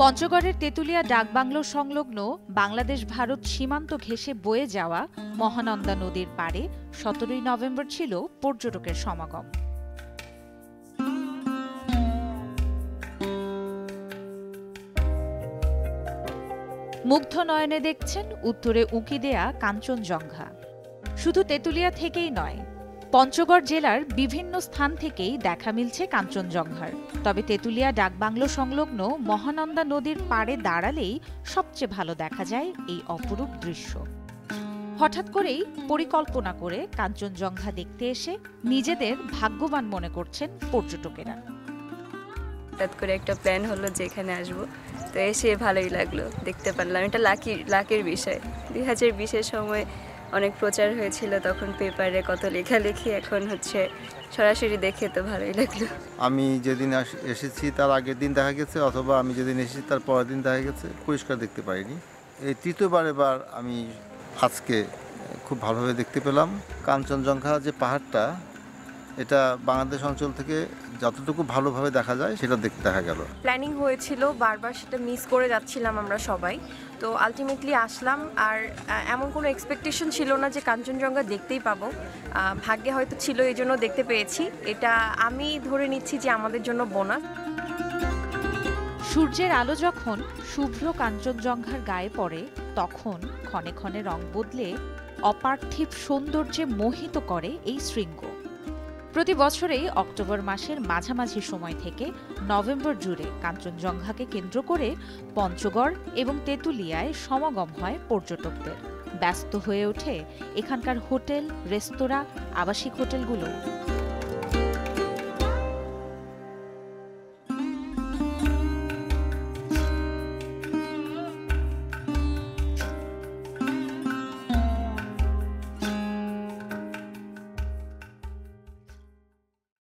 পঞ্চগড়ের তেঁতুলিয়া ডাকবাংলো সংলগ্ন বাংলাদেশ ভারত সীমান্ত ঘেঁষে বয়ে যাওয়া মহানন্দা নদীর পাড়ে ১৭ই নভেম্বর ছিল পর্যটকের সমাগম। মুগ্ধ নয়নে দেখছেন উত্তরে উঁকি দেয়া কাঞ্চনজঙ্ঘা। শুধু তেঁতুলিয়া থেকেই নয়, পঞ্চগড় জেলার বিভিন্ন স্থান থেকেই দেখা মিলছে কাঞ্চনজঙ্ঘার। তবে তেঁতুলিয়া ডাকবাংলো সংলগ্ন মহানন্দা নদীর পাড়ে দাঁড়ালেই সবচেয়ে ভালো দেখা যায় এই অপরূপ দৃশ্য। হঠাৎ করেই পরিকল্পনা করে কাঞ্চনজঙ্ঘা দেখতে এসে নিজেদের ভাগ্যবান মনে করছেন পর্যটকেরা। হঠাৎ করে একটা প্ল্যান হলো যে এখানে আসবো, তো এসে ভালোই লাগলো, দেখতে পারলাম। এটা লাকের বিষয়। 2020-এর সময় অনেক প্রচার হয়েছিল, তখন পেপারে কত লেখালেখি, এখন হচ্ছে সরাসরি দেখে তো ভালোই লাগলো। আমি যেদিন এসেছি তার আগের দিন দেখা গেছে, অথবা আমি যেদিন এসেছি তার পরের দিন দেখা গেছে, পরিষ্কার দেখতে পাইনি। এই তৃতীয়বার এবার আমি আজকে খুব ভালোভাবে দেখতে পেলাম। কাঞ্চনজঙ্ঘা যে পাহাড়টা, এটা বাংলাদেশ অঞ্চল থেকে যতটুকু ভালোভাবে দেখা যায় সেটা দেখা গেল। প্ল্যানিং হয়েছিল, বারবার সেটা মিস করে যাচ্ছিলাম আমরা সবাই। তো আলটিমেটলি আসলাম, আর এমন কোনো এক্সপেকটেশন ছিল না যে কাঞ্চনজঙ্ঘা দেখতেই পাবো। ভাগ্যে হয়তো ছিল, এই জন্য দেখতে পেয়েছি। এটা আমি ধরে নিচ্ছি যে আমাদের জন্য বোনাস। সূর্যের আলো যখন শুভ্র কাঞ্চনজঙ্ঘার গায়ে পড়ে, তখন ক্ষণে ক্ষণে রং বদলে অপার্থিব সৌন্দর্যে মোহিত করে এই শৃঙ্গ। প্রতি বছরেই অক্টোবর মাসের মাঝামাঝি সময় থেকে নভেম্বর জুড়ে কাঞ্চনজঙ্ঘাকে কেন্দ্র করে পঞ্চগড় এবং তেঁতুলিয়ায় সমাগম হয় পর্যটকদের। ব্যস্ত হয়ে ওঠে এখানকার হোটেল, রেস্তোরাঁ, আবাসিক হোটেলগুলো।